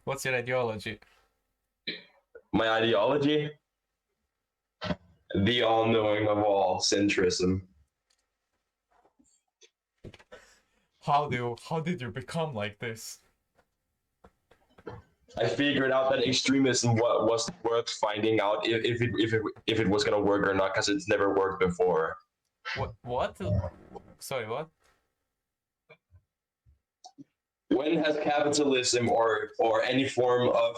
What's your ideology? My ideology? The all-knowing of all, centrism. How did you become like this? I figured out that extremism was worth finding out if it was gonna work or not, because it's never worked before. What? Sorry, what? When has capitalism or any form of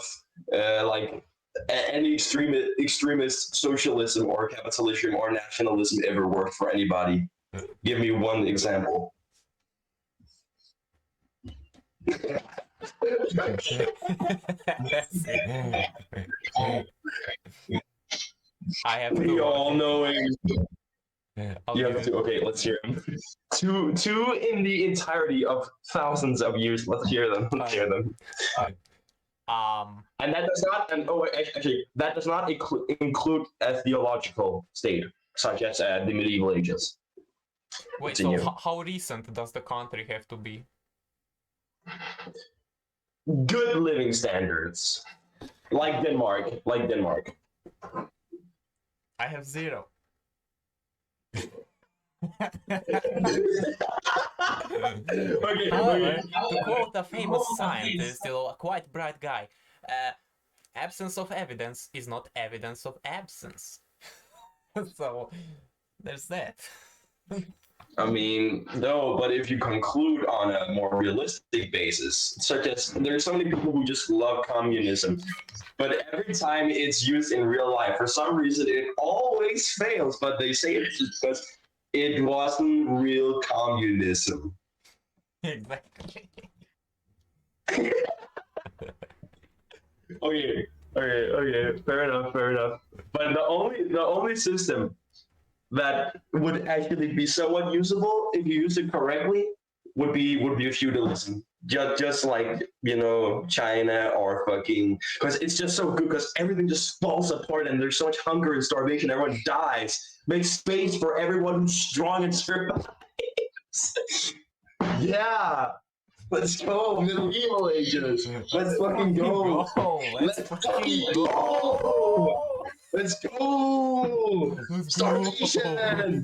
like any extremist socialism or capitalism or nationalism ever worked for anybody? Give me one example. That's it. I have The to. all-knowing. I'll You give have you. to. Okay, let's hear them. Two in the entirety of thousands of years. Let's hear them. Let's hear them. And that does not. And oh, actually, that does not include a theological state, such as the medieval ages. Wait. Continue. So how recent does the country have to be? Good living standards, like Denmark. Like Denmark. I have 0. However, to quote a famous scientist, still a quite bright guy, absence of evidence is not evidence of absence. So there's that. I mean, no, but if you conclude on a more realistic basis, such as there's so many people who just love communism, but every time it's used in real life, for some reason, it always fails. But they say it's because it wasn't real communism. Exactly. Okay, fair enough. But the only system that would actually be somewhat usable if you use it correctly would be feudalism. Just like China or fucking, because it's just so good because everything just falls apart and there's so much hunger and starvation, everyone dies. Make space for everyone who's strong and survives. Yeah. Let's go, medieval ages. Let's fucking go. Let's fucking go. Let's go. Starvation.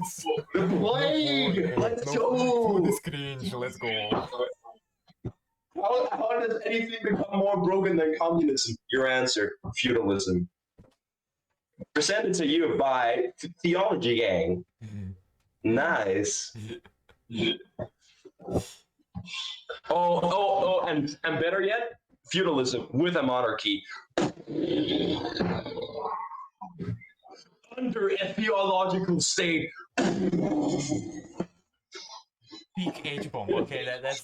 The plague. Let's go. Food is cringe. Let's go. How does anything become more broken than communism? Your answer: feudalism. Presented to you by Theology Gang. Nice. And better yet, feudalism with a monarchy. Under a theological state. Peak H bomb. Okay, that's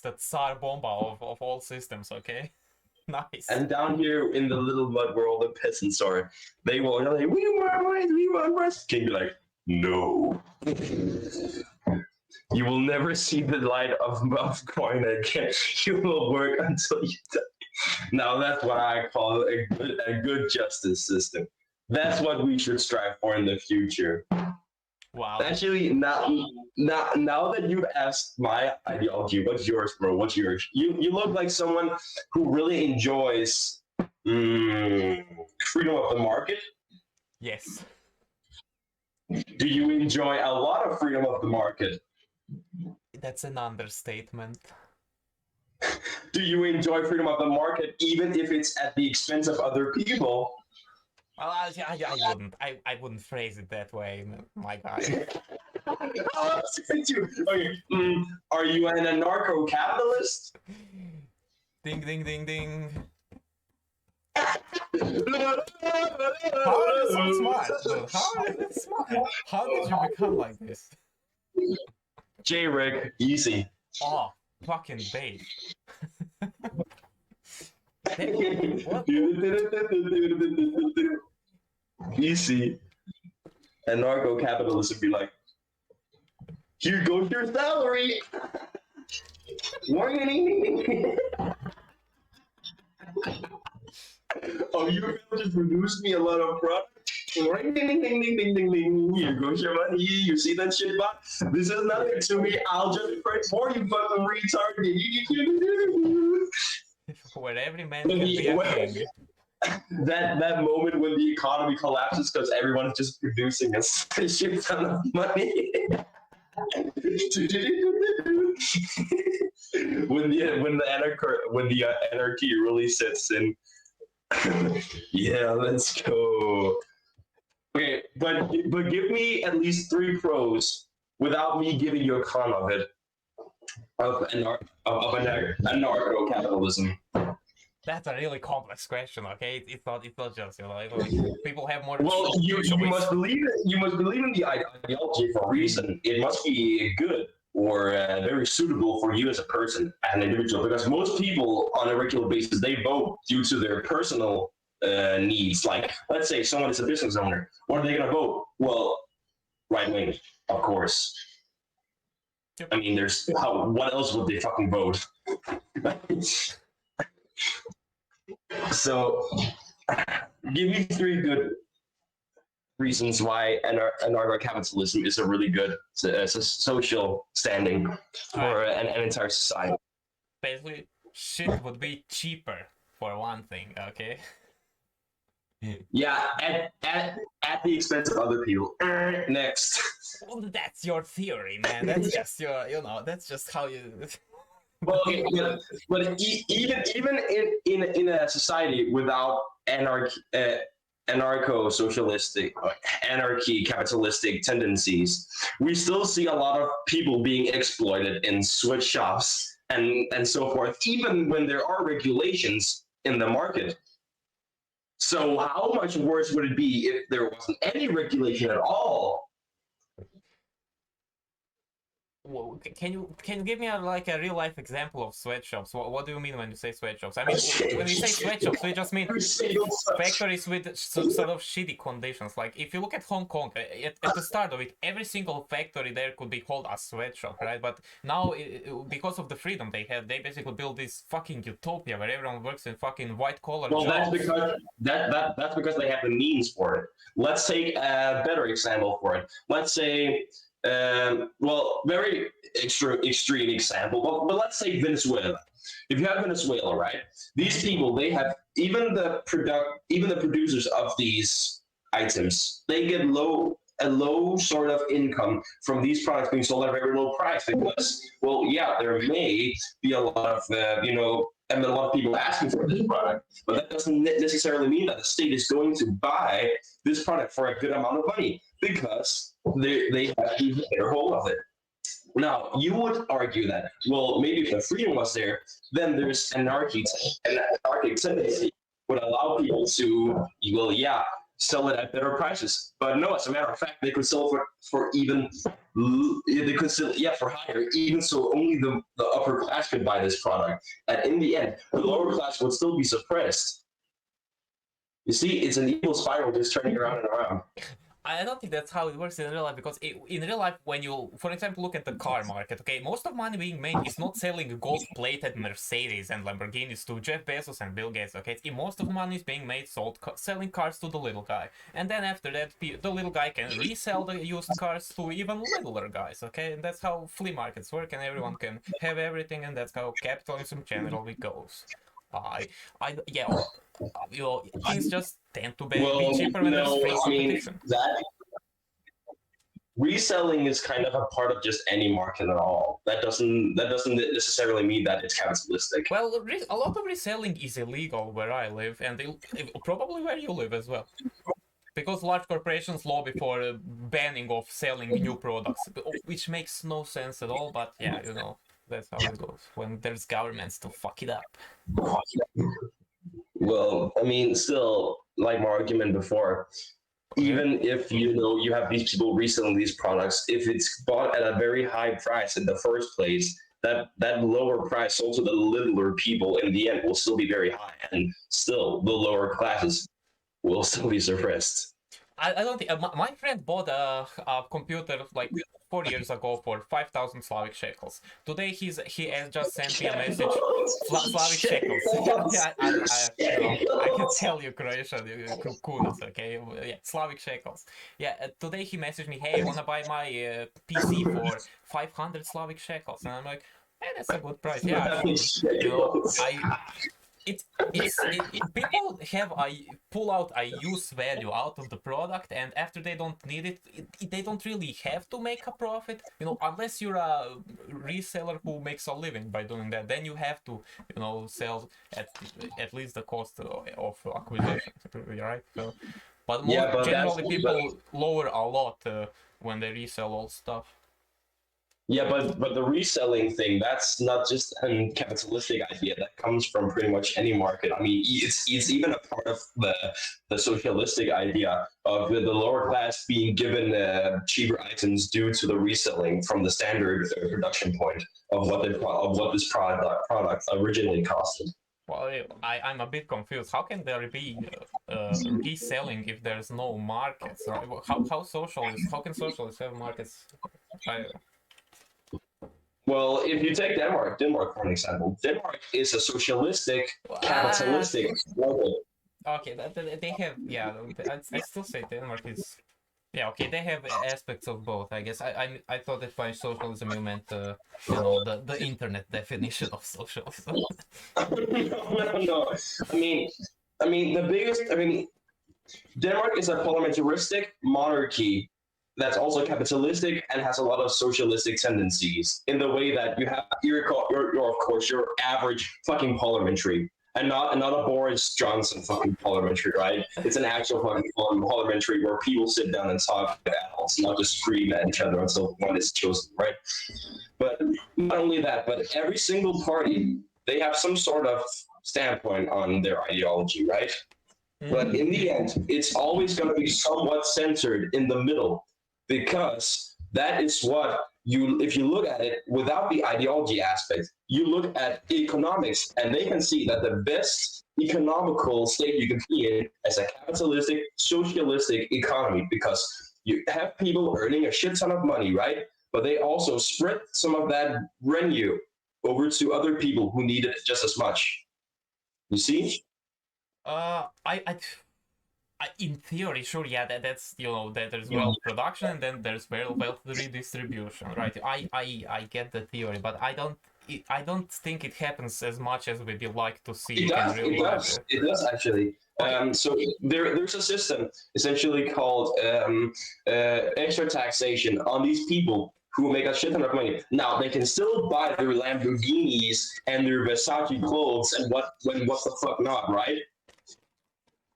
the Tsar bomba of all systems. Okay, nice. And down here in the little mud where all the peasants are, they will like, we want rice. King be like, no. You will never see the light of coin again. You will work until you die. Now that's what I call a good justice system. That's what we should strive for in the future. Wow. Actually, now that you've asked my ideology, what's yours, bro? What's yours? You look like someone who really enjoys freedom of the market. Yes. Do you enjoy a lot of freedom of the market? That's an understatement. Do you enjoy freedom of the market even if it's at the expense of other people? Well, I wouldn't phrase it that way, my guy. Okay. Are you an anarcho-capitalist? Ding, ding, ding, ding. How are you so smart, dude? How are you smart? How did you become like this? J-Rick, easy. Oh, fucking babe. Easy. Anarcho-capitalists would be like, here goes your salary. Oh, you just produced me a lot of product. Ding, ding, ding, ding, ding, ding, ding. Here goes your money. You see that shit, bot? This is nothing to me. I'll just print for you, fucking retard. where every man can be a king. That moment when the economy collapses because everyone's just producing a shit ton of money. when the anarchy really sets in. Yeah, let's go. Okay, but give me at least 3 pros without me giving you a con of it of anarcho capitalism. That's a really complex question. Okay, it's not just people have more. Well, you must believe it. You must believe in the ideology for a reason. It must be good or very suitable for you as a person, an individual. Because most people, on a regular basis, they vote due to their personal needs. Like, let's say someone is a business owner. What are they going to vote? Well, right wing, of course. Yep. I mean, what else would they fucking vote? So, give me 3 good reasons why anarcho-capitalism is a really good social standing for an entire society. Basically, shit would be cheaper for one thing, okay? Yeah, at the expense of other people. Next. Well, that's your theory, man. That's just your, that's just how you. Well, okay, but even in a society without anarcho-socialistic, anarchy-capitalistic tendencies, we still see a lot of people being exploited in sweatshops and so forth, even when there are regulations in the market. So how much worse would it be if there wasn't any regulation at all? Well, can you give me a real life example of sweatshops? What do you mean when you say sweatshops? I mean, when we say sweatshops, we just mean factories with sort of shitty conditions. Like if you look at Hong Kong, at the start of it, every single factory there could be called a sweatshop, right? But now, because of the freedom they have, they basically build this fucking utopia where everyone works in fucking white collar jobs. That's because that's because they have the means for it. Let's take a better example for it. Let's say. Very extreme example, but let's say Venezuela. If you have Venezuela, right? These people, they have even the producers of these items, they get a low sort of income from these products being sold at a very low price because, well, yeah, there may be a lot of and a lot of people asking for this product, but that doesn't necessarily mean that the state is going to buy this product for a good amount of money because they have to get their hold of it. Now, you would argue that, well, maybe if the freedom was there, then there's anarchic tendency would allow people to, well, yeah, sell it at better prices. But no, as a matter of fact, they could sell for even, they could sell, for higher, even so only the upper class could buy this product. And in the end, the lower class would still be suppressed. You see, it's an evil spiral just turning around and around. I don't think that's how it works in real life, because in real life, when you, for example, look at the car market, okay, most of money being made is not selling gold-plated Mercedes and Lamborghinis to Jeff Bezos and Bill Gates, okay? Most of the money is being made selling cars to the little guy. And then after that, the little guy can resell the used cars to even littler guys, okay? And that's how flea markets work, and everyone can have everything, and that's how capitalism generally goes. Things just tend to be cheaper when there's free competition. Reselling is kind of a part of just any market at all. That doesn't necessarily mean that it's capitalistic. Well, a lot of reselling is illegal where I live, and probably where you live as well. Because large corporations lobby for banning of selling new products, which makes no sense at all, but yeah, that's how it goes when there's governments to fuck it up. Well, I mean, still, like my argument before, even if you have these people reselling these products, if it's bought at a very high price in the first place, that lower price sold to the littler people in the end will still be very high, and still the lower classes will still be suppressed. I don't think my friend bought a computer like 4 years ago for 5,000 Slavic shekels. Today he has just sent me a message. Slavic shekels. I can tell you Croatian kunas, okay? Yeah, Slavic shekels. Yeah, today he messaged me, hey, I wanna buy my PC for 500 Slavic shekels, and I'm like, hey, that's a good price. Yeah, people have a pull out a use value out of the product, and after they don't need it, they don't really have to make a profit. Unless you're a reseller who makes a living by doing that, then you have to, sell at least the cost of acquisition, right? So, but Yeah, but generally people lower a lot when they resell all stuff. yeah, but the reselling thing, that's not just a capitalistic idea. That comes from pretty much any market. I mean, it's even a part of the socialistic idea of the lower class being given cheaper items due to the reselling from the standard production point of what this product originally costed. Well, I'm a bit confused. How can there be reselling if there's no markets? Right? How can socialists have markets? I, Well, if you take Denmark for an example, Denmark is a socialistic, uh, capitalistic model. okay, they have, yeah. I still say Denmark is, yeah. Okay, they have aspects of both. I guess I thought that by socialism you meant the internet definition of socialism. No. I mean, Denmark is a parliamentaristic monarchy that's also capitalistic and has a lot of socialistic tendencies in the way that you have you're of course your average fucking parliamentary and not a Boris Johnson fucking parliamentary, right? It's an actual fucking parliamentary where people sit down and talk to adults, not just scream at each other until one is chosen, right? But not only that, but every single party, they have some sort of standpoint on their ideology, right? But in the end, it's always going to be somewhat centered in the middle because that is what if you look at it without the ideology aspect, you look at economics and they can see that the best economical state you can be in is a capitalistic, socialistic economy because you have people earning a shit ton of money, right? But they also spread some of that revenue over to other people who need it just as much. You see? In theory, sure, yeah, that's that there's wealth production and then there's wealth redistribution, right? I get the theory, but I don't think it happens as much as we'd like to see It in does. real It life. does. It does actually. Okay. So there's a system essentially called extra taxation on these people who make a shit ton of money. Now they can still buy their Lamborghinis and their Versace clothes and what the fuck not, right?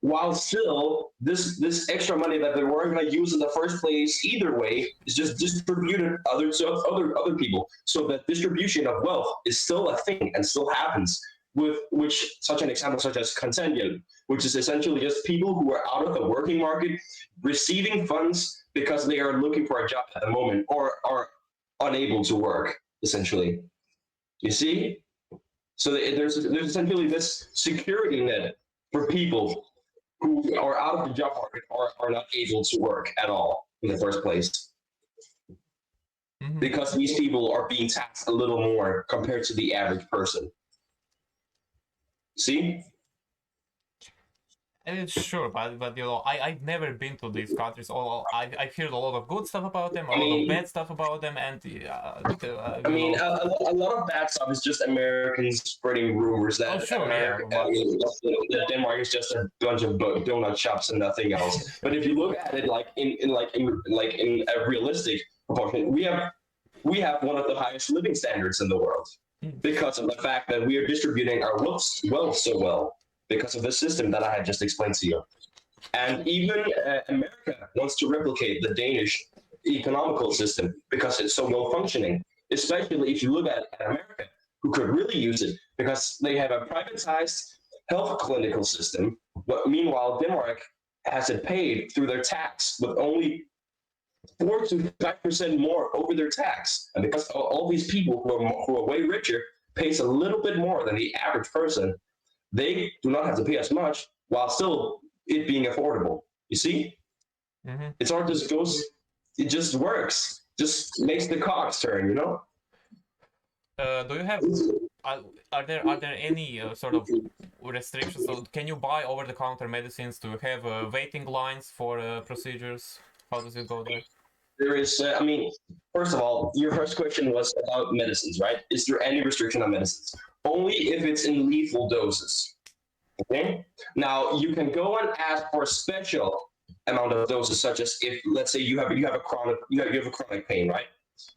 While still this extra money that they weren't going to use in the first place either way is just distributed other people. So that distribution of wealth is still a thing and still happens. With which such an example such as consensual, which is essentially just people who are out of the working market receiving funds because they are looking for a job at the moment or are unable to work, essentially. You see? So there's essentially this security net for people who are out of the job market or are not able to work at all in the first place. Because these people are being taxed a little more compared to the average person. See? And it's sure, but I've never been to these countries. I've heard a lot of good stuff about them, a lot of bad stuff about them, and a lot of bad stuff is just Americans spreading rumors that that Denmark is just a bunch of donut shops and nothing else. But if you look at it in a realistic proportion, we have one of the highest living standards in the world because of the fact that we are distributing our wealth so well. Because of the system that I had just explained to you. And even America wants to replicate the Danish economical system because it's so well functioning, especially if you look at America, who could really use it because they have a privatized health clinical system. But meanwhile, Denmark has it paid through their tax with only 4 to 5% more over their tax. And because all these people who are way richer pays a little bit more than the average person, they do not have to pay as much while still it being affordable. You see? It's all just goes, it just works. Just makes the cogs turn, you know? Do you have, are there any sort of restrictions? So can you buy over-the-counter medicines? Do you have waiting lines for procedures? How does it go there? There is, first of all, your first question was about medicines, right? Is there any restriction on medicines? Only if it's in lethal doses. Okay. Now you can go and ask for a special amount of doses, such as if, let's say, you have a chronic pain, right?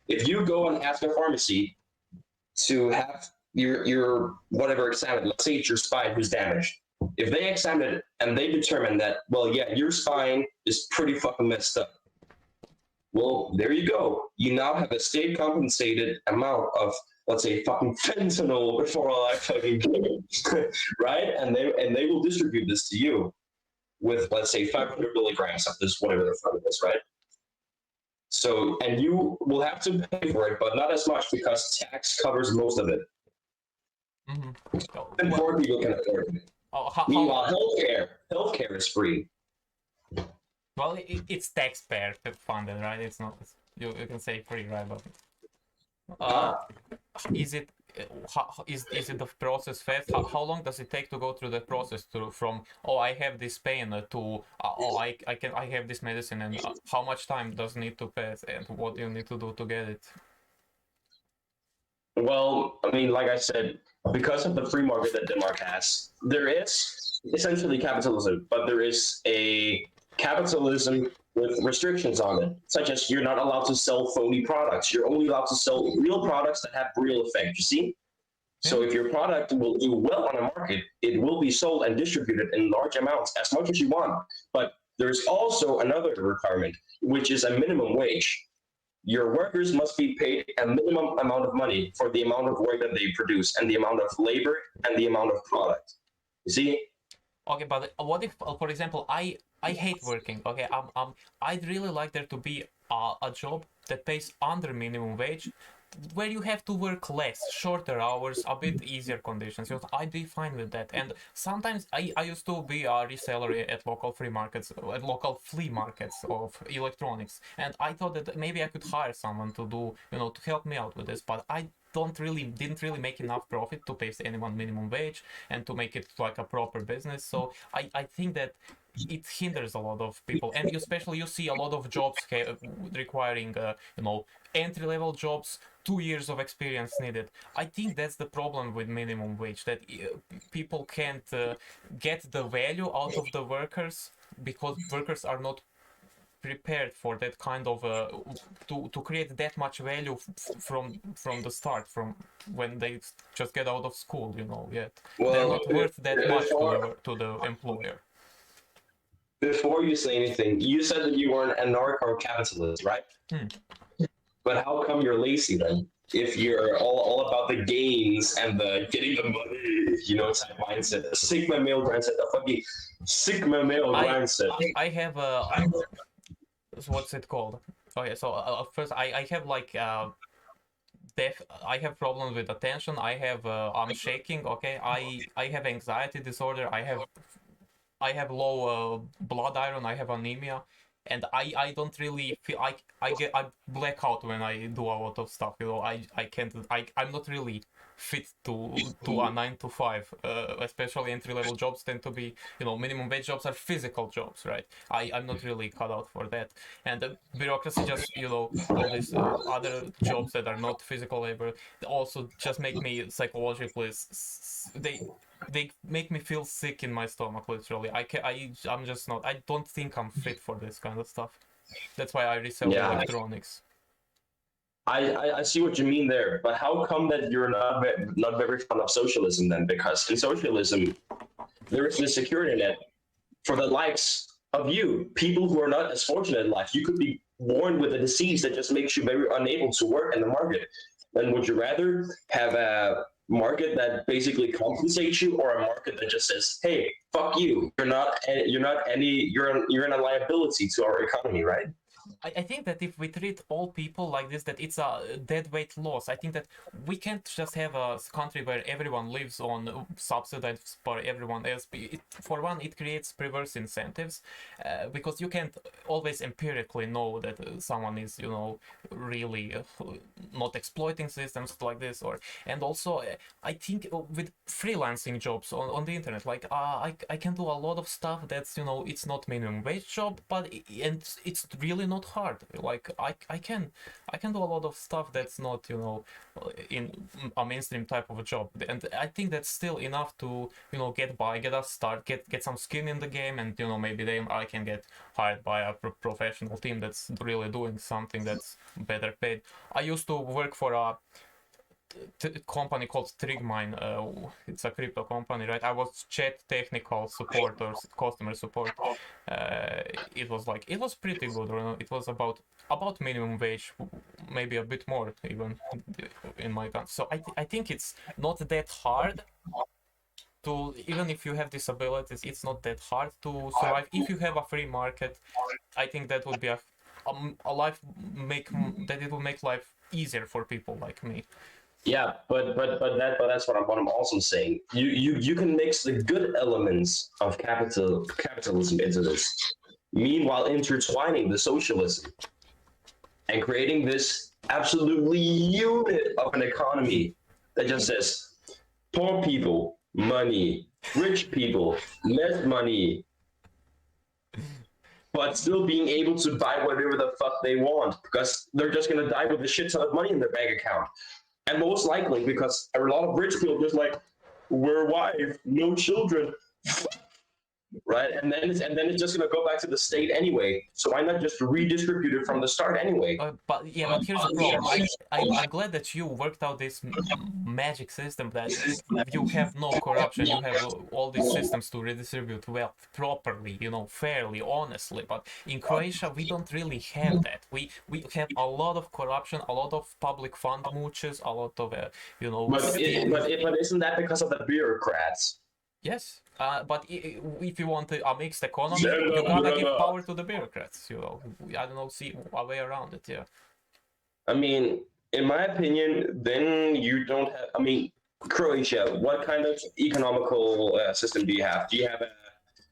If you go and ask a pharmacy to have your whatever examined, let's say it's your spine who's damaged. If they examine it and they determine that, well, yeah, your spine is pretty fucking messed up. Well, there you go. You now have a state compensated amount of, let's say, fucking fentanyl before all that fucking game, right? And they will distribute this to you with, let's say, 500 milligrams of this, whatever the fuck it is, right? So, and you will have to pay for it, but not as much because tax covers most of it. Mm-hmm. And poor people can afford it. Meanwhile, healthcare is free. Well, it's taxpayer funded, right? It's not. You can say free, right? But is it is it the process fast? How long does it take to go through the process from I have this pain to I have this medicine, and how much time does need to pass, and what you need to do to get it? Well, I mean, like I said, because of the free market that Denmark has, there is essentially capitalism, but there is a capitalism with restrictions on it, such as you're not allowed to sell phony products. You're only allowed to sell real products that have real effect, you see? So if your product will do well on a market, it will be sold and distributed in large amounts, as much as you want. But there's also another requirement, which is a minimum wage. Your workers must be paid a minimum amount of money for the amount of work that they produce and the amount of labor and the amount of product. You see? Okay, but what if, for example, I hate working. Okay, I'd really like there to be a job that pays under minimum wage, where you have to work less, shorter hours, a bit easier conditions. I'd be fine with that. And sometimes I used to be a reseller at local local flea markets of electronics, and I thought that maybe I could hire someone to do, to help me out with this, but I didn't really make enough profit to pay anyone minimum wage and to make it like a proper business. So I think that it hinders a lot of people, and especially you see a lot of jobs requiring entry level jobs, 2 years of experience needed. I think that's the problem with minimum wage, that people can't get the value out of the workers because workers are not prepared for that kind of to create that much value from the start, from when they just get out of school, yet they're not worth that much to the employer. Before you say anything, you said that you were an anarcho-capitalist, right? But how come you're lazy then? If you're all about the gains and the getting the money, type mindset, the Sigma male mindset, the fucking Sigma male mindset. I have what's it called? Okay, so first I have like I have problems with attention. I'm shaking. Okay, I have anxiety disorder. I have low blood iron. I have anemia, and I don't really feel I black out when I do a lot of stuff. I can't. I'm not really fit to a 9 to 5. Especially entry level jobs tend to be, minimum wage jobs are physical jobs, right? I'm not really cut out for that. And the bureaucracy, just all these other jobs that are not physical labor, also just make me psychologically they make me feel sick in my stomach, literally. I'm just not. I don't think I'm fit for this kind of stuff. That's why I resell electronics. I see what you mean there, but how come that you're not very fond of socialism then? Because in socialism, there is this security net for the likes of you, people who are not as fortunate in life. You could be born with a disease that just makes you very unable to work in the market. And would you rather have a market that basically compensates you, or a market that just says, "Hey, fuck you. You're in a liability to our economy," right? I think that if we treat all people like this, that it's a dead weight loss. I think that we can't just have a country where everyone lives on subsidies for everyone else. For one, it creates perverse incentives, because you can't always empirically know that someone is, really not exploiting systems like this. And also, I think with freelancing jobs on the internet, like I can do a lot of stuff that's, it's not minimum wage job, but it's really not not hard. Like I can do a lot of stuff that's not, you know, in a mainstream type of a job, and I think that's still enough to, you know, get by, get us start, get some skin in the game, and you know, maybe then I can get hired by a professional team that's really doing something that's better paid. I used to work for a company called Trigmine. It's a crypto company, right? I was chat technical support or customer support. It was like, it was pretty good, you know? It was about minimum wage, maybe a bit more even in my country. So I think it's not that hard to, even if you have disabilities, it's not that hard to survive if you have a free market. I think that would be a life that it will make life easier for people like me. Yeah, but that's what I'm also saying. You can mix the good elements of capitalism into this, meanwhile intertwining the socialism and creating this absolutely unit of an economy that just says poor people money, rich people less money, but still being able to buy whatever the fuck they want because they're just gonna die with a shit ton of money in their bank account. And most likely because a lot of rich people just like, we're wife, no children, right? And then it's just gonna go back to the state anyway. So why not just redistribute it from the start anyway? But here's the problem. I'm glad that you worked out this magic system that you have no corruption. You have all these systems to redistribute wealth properly, you know, fairly, honestly. But in Croatia, we don't really have that. We have a lot of corruption, a lot of public fund mooches, a lot of you know. But isn't that because of the bureaucrats? Yes, but if you want a mixed economy, you gotta give power to the bureaucrats. You know, I don't know, see a way around it. Yeah. I mean, in my opinion, then you don't have. I mean, Croatia. What kind of economical system do you have? Do you have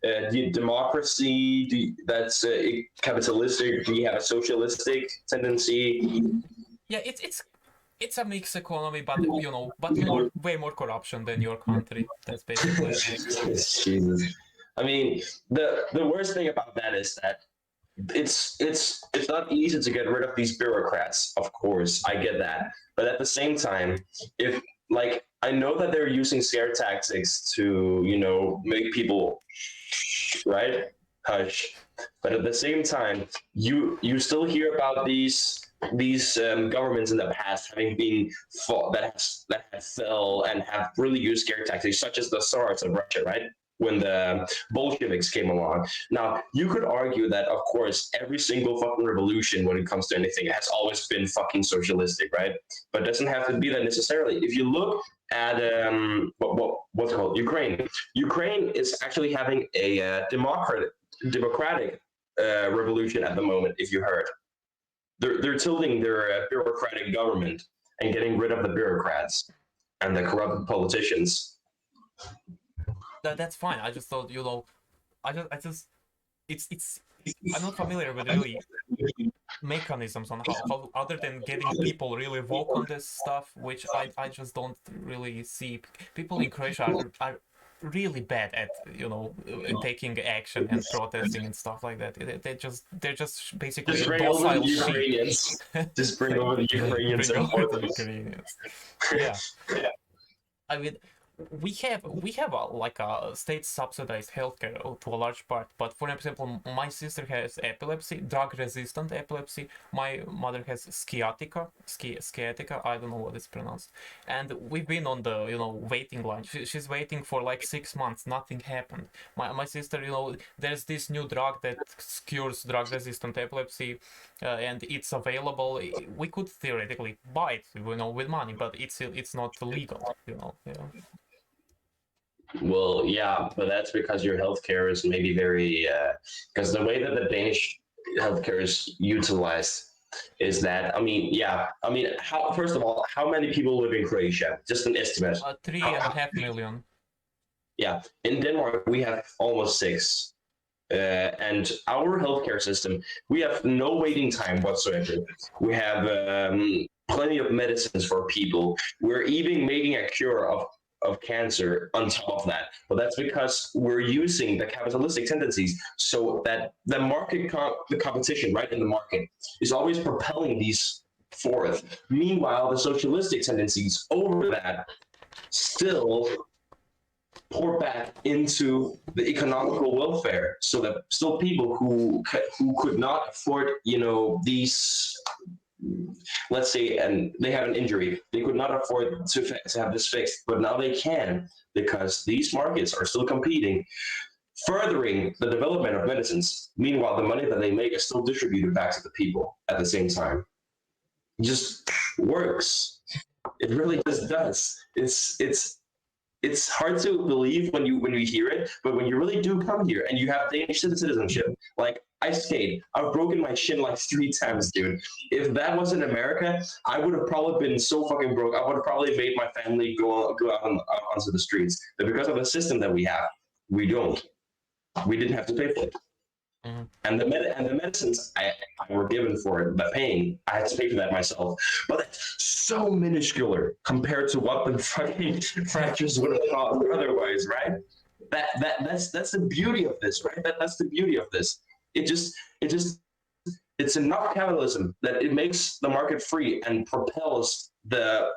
a democracy that's capitalistic? Do you have a socialistic tendency? Yeah, it's a mixed economy, but you know, way more corruption than your country. That's basically it. Jesus. I mean, the worst thing about that is that it's not easy to get rid of these bureaucrats. Of course, I get that, but at the same time, if like I know that they're using scare tactics to make people right hush, but at the same time, you still hear about these governments in the past having been fought that have fell and have really used scare tactics, such as the Tsars of Russia, right? When the Bolsheviks came along. Now, you could argue that, of course, every single fucking revolution when it comes to anything has always been fucking socialistic, right? But it doesn't have to be that necessarily. If you look at what's it called Ukraine. Ukraine is actually having a democratic revolution at the moment. If you heard, they're tilting their bureaucratic government and getting rid of the bureaucrats and the corrupt politicians. That's fine. I just thought, it's I'm not familiar with really mechanisms on how other than getting people really vote on this stuff, which I just don't really see. People in Croatia are really bad at taking action and protesting and stuff like that. They're just basically just bring over the Ukrainians. Just bring over the Ukrainians. Bring over the Ukrainians. Yeah. I mean, we have a state subsidized healthcare to a large part, but for example, my sister has epilepsy, drug resistant epilepsy. My mother has sciatica. I don't know what it's pronounced, and we've been on the waiting line. She's waiting for like 6 months. Nothing happened. My sister, there's this new drug that cures drug resistant epilepsy, and it's available. We could theoretically buy it, with money, but it's not legal. Yeah. Well, yeah, but that's because your healthcare is maybe very because the way that the Danish healthcare is utilized is that how first of all, how many people live in Croatia? Just an estimate. 3.5 million. Yeah, in Denmark we have almost 6. And our healthcare system, we have no waiting time whatsoever. We have plenty of medicines for people. We're even making a cure of cancer on top of that. But that's because we're using the capitalistic tendencies so that the market, the competition, right, in the market is always propelling these forth. Meanwhile, the socialistic tendencies over that still pour back into the economical welfare, so that still people who could not afford, these, let's say, and they have an injury, they could not afford to have this fixed, but now they can, because these markets are still competing, furthering the development of medicines. Meanwhile, the money that they make is still distributed back to the people at the same time. It just works. It really just does. It's hard to believe when you hear it, but when you really do come here and you have Danish citizenship, like I skate, I've broken my shin like 3 times, dude. If that was in America, I would have probably been so fucking broke. I would have probably made my family go out onto the streets. But because of the system that we have, we don't. We didn't have to pay for it. Mhm. And the medicines I were given for it, the pain, I had to pay for that myself. But that's so minuscule compared to what the fucking fractures would have cost otherwise, right? That's the beauty of this, right? That's the beauty of this. It just it's enough capitalism that it makes the market free and propels the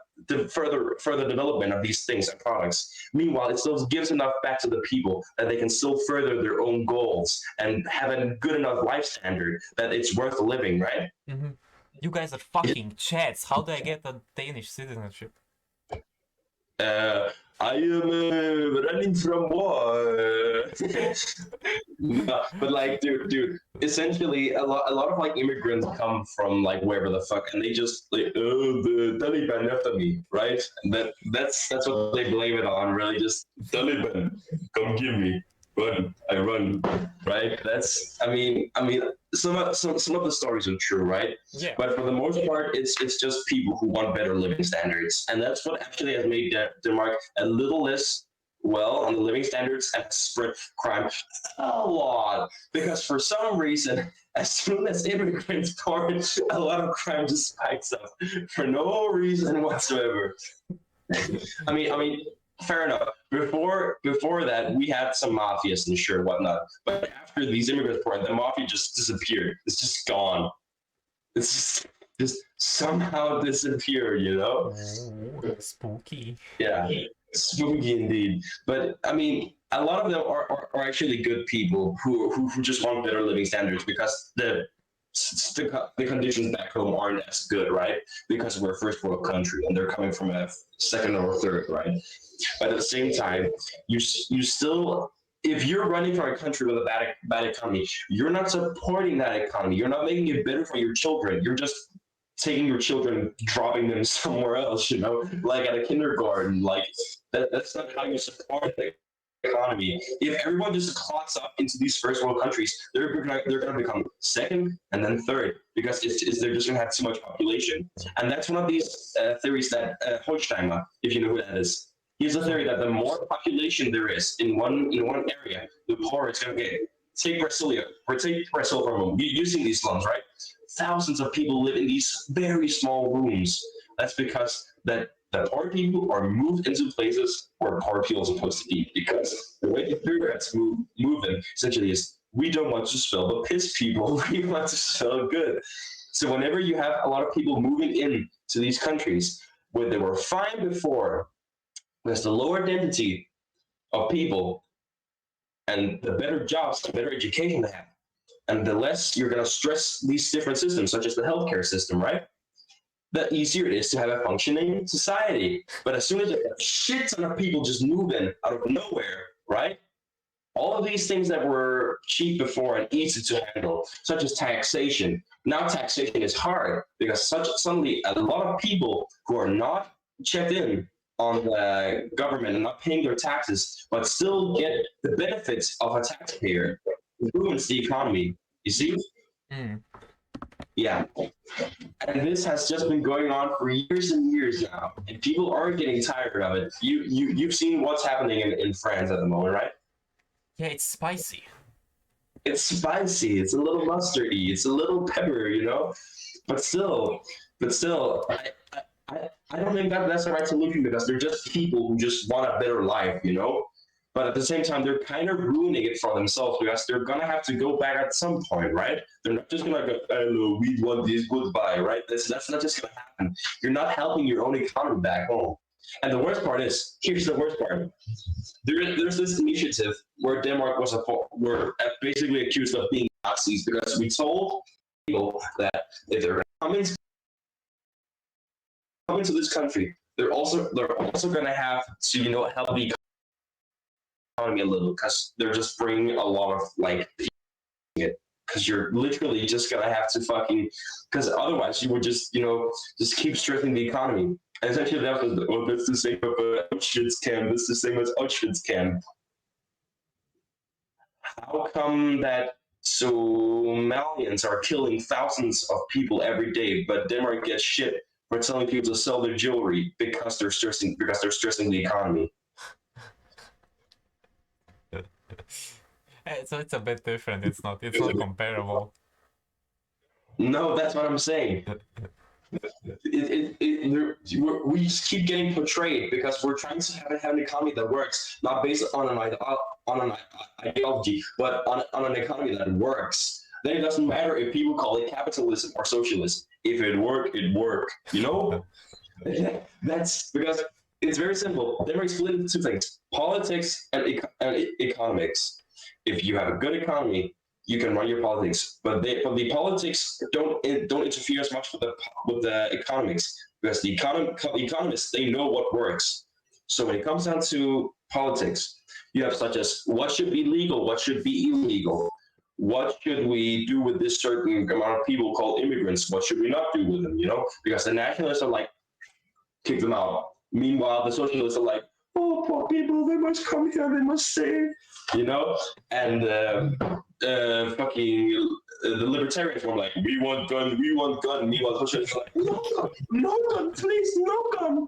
further development of these things and products. Meanwhile, it still gives enough back to the people that they can still further their own goals and have a good enough life standard that it's worth living, right? Mm-hmm. You guys are fucking Chads. How do I get a Danish citizenship? I am running from war. No, but like, dude, essentially, a lot of like immigrants come from like wherever the fuck, and they just like, oh, the Taliban after me, right? And that's what they blame it on, really. Just Taliban, come give me, run, I run, right? That's, I mean, some of the stories are true, right? Yeah. But for the most part, it's just people who want better living standards, and that's what actually has made Denmark a little less well on the living standards and spread crime a lot. Because for some reason, as soon as immigrants born, a lot of crime just spikes up for no reason whatsoever. I mean, fair enough. Before that, we had some mafias and sure whatnot. But after these immigrants born, the mafia just disappeared. It's just gone. It's just somehow disappeared, Oh, spooky. Yeah, spooky indeed. But I mean, a lot of them are actually good people who just want better living standards, because the conditions back home aren't as good, right? Because we're a first world country and they're coming from a second or third, right? But at the same time, you still, if you're running for a country with a bad economy, you're not supporting that economy. You're not making it better for your children. You're just taking your children, dropping them somewhere else, like at a kindergarten. Like that's not how you support the economy. If everyone just clots up into these first world countries, they're gonna become second and then third, because they're just gonna have too much population. And that's one of these theories that Holsteiner, if you know who that is. He has a theory that the more population there is in one area, the poorer it's gonna get. Take Brasilia, or take Brazil for a moment. You're using these slums, right? Thousands of people live in these very small rooms. That's because the poor people are moved into places where poor people are supposed to be. Because the way the bureaucrats move them essentially is, we don't want to smell the piss people. We want to smell good. So whenever you have a lot of people moving in to these countries where they were fine before, there's the lower density of people and the better jobs, the better education they have, and the less you're going to stress these different systems, such as the healthcare system, right? The easier it is to have a functioning society. But as soon as a shit ton of people just move in out of nowhere, right? All of these things that were cheap before and easy to handle, such as taxation. Now taxation is hard because suddenly a lot of people who are not checked in on the government and not paying their taxes, but still get the benefits of a taxpayer, ruins the economy. You see? Mm. Yeah. And this has just been going on for years and years now, and people are getting tired of it. You've seen what's happening in France at the moment, right? Yeah, it's spicy. It's spicy. It's a little mustardy. It's a little pepper, But still, I don't think that that's the right solution because they're just people who just want a better life, you know. But at the same time, they're kind of ruining it for themselves because they're gonna have to go back at some point, right? They're not just gonna go, "Hello, we want this, goodbye," right? That's not just gonna happen. You're not helping your own economy back home. And the worst part is, here's the worst part. There's this initiative where Denmark were basically accused of being Nazis because we told people that if they're coming to this country, they're also going to have to help the economy a little because they're just bringing a lot of like it because you're literally just gonna have to fucking because otherwise you would just keep stressing the economy. And essentially that was that's the same as Auschwitz camp. That's the same as Auschwitz camp. How come that Somalians are killing thousands of people every day, but Denmark gets shit for telling people to sell their jewelry because they're stressing the economy? So it's a bit different. It's not comparable. No, that's what I'm saying. We just keep getting portrayed because we're trying to have an economy that works, not based on an ideology, but on an economy that works. Then it doesn't matter if people call it capitalism or socialism. If it work, it work. You know, that's because it's very simple. They're split into two things: politics and economics. If you have a good economy, you can run your politics, but the politics don't interfere as much with the economics because the economists, they know what works. So when it comes down to politics, you have such as what should be legal, what should be illegal, what should we do with this certain amount of people called immigrants, what should we not do with them, because the nationalists are like kick them out. Meanwhile, the socialists are like, oh, poor people, they must come here, they must stay, and the libertarians were like, we want gun. Meanwhile, the socialists are like, no gun, please, no gun.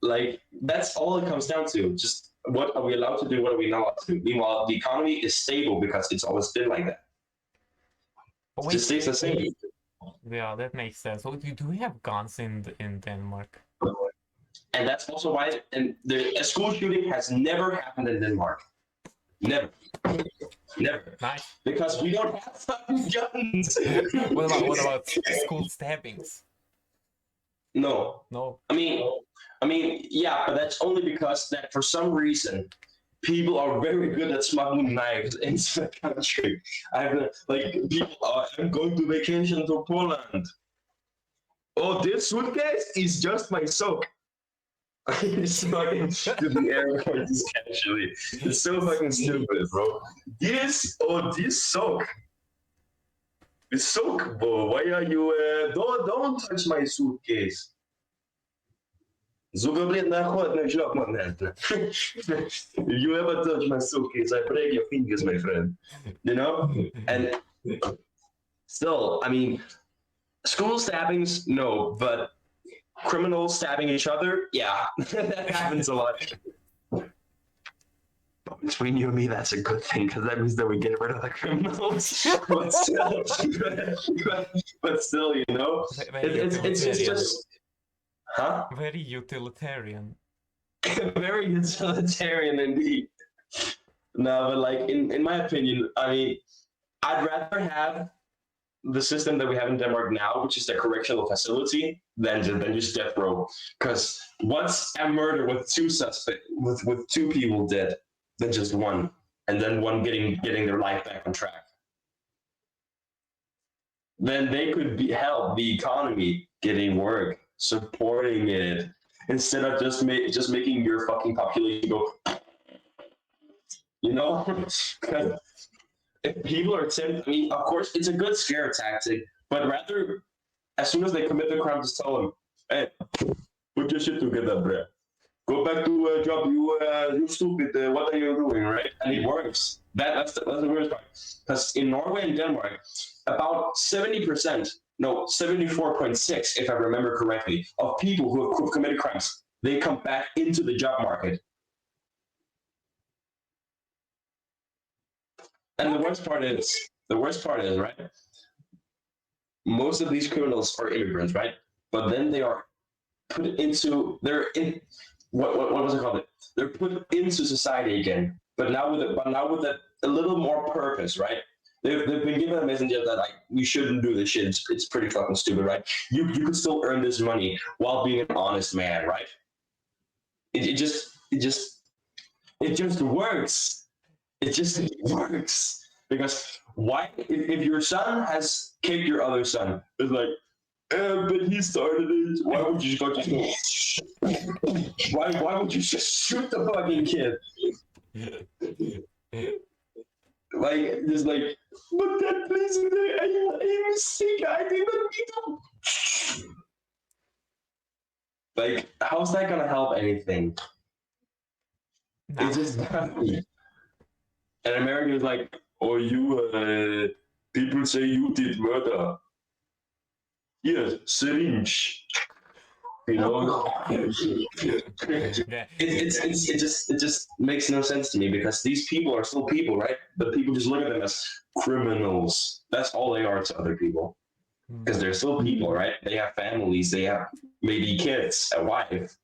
Like that's all it comes down to. Just what are we allowed to do? What are we not allowed to do? Meanwhile, the economy is stable because it's always been like that. It just stays the same. Yeah, that makes sense. So do we have guns in Denmark? And that's also why a school shooting has never happened in Denmark. Never. Nice. Because we don't have fucking guns. What about school stabbings? No. I mean, yeah, but that's only because that for some reason people are very good at smuggling knives into the country. I'm going to vacation to Poland. Oh, this suitcase is just my sock. It's fucking to the airport casually. It's so fucking stupid, bro. This sock. This sock, bro. Why are you? Don't touch my suitcase. If you ever touch my suitcase, I break your fingers, my friend. And still, I mean, school stabbings, no, but criminals stabbing each other, yeah, that happens a lot. But between you and me, that's a good thing because that means that we get rid of the criminals. but still, it's just, huh? Very utilitarian. Very utilitarian indeed. No, but like in my opinion, I mean, I'd rather have the system that we have in Denmark now, which is the correctional facility, than just death row. Because what's a murder with two suspects, with two people dead, than just one, and then one getting their life back on track. Then they could help the economy getting work, supporting it, instead of just making your fucking population go. If people are I mean, of course, it's a good scare tactic, but rather, as soon as they commit the crime, just tell them, hey, put your shit together, bruh. Go back to job, you stupid, what are you doing, right? And it works. That's the worst part. Because in Norway and Denmark, about 70%, no, 74.6, if I remember correctly, of people who have committed crimes, they come back into the job market. And the worst part is, right? most of these criminals are immigrants, right? But then they are put into they're in what was it called? They're put into society again, but now with a little more purpose, right? They've been given a message that like we shouldn't do this shit. It's pretty fucking stupid, right? You could still earn this money while being an honest man, right? It just works. It just works because why? If your son has kicked your other son, it's like, but he started it. Why would you just why would you just shoot the fucking kid? Like just like, but that place I was sick. I didn't need to. Like, how's that gonna help anything? Nah. It's just nothing. And America is like, oh, people say you did murder. Yes, syringe. You know, Yeah. it just makes no sense to me because these people are still people, right? But people just look at them as criminals. That's all they are to other people because they're still people, right? They have families, they have maybe kids, a wife.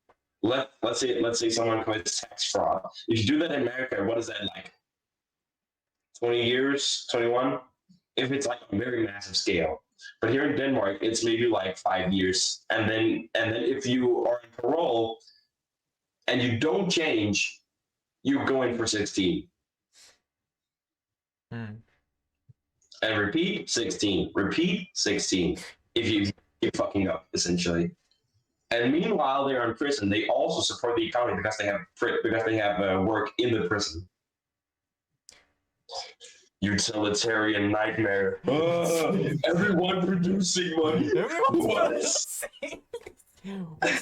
Let's say someone commits tax fraud. If you do that in America, what is that like? 20 years, 21? If it's like a very massive scale. But here in Denmark, it's maybe like 5 years. And then if you are in parole and you don't change, you go in for 16. Mm. And repeat 16. Repeat 16. If you keep fucking up, essentially. And meanwhile, they're in prison. They also support the economy because they have work in the prison. Utilitarian nightmare. Everyone producing money. Everyone's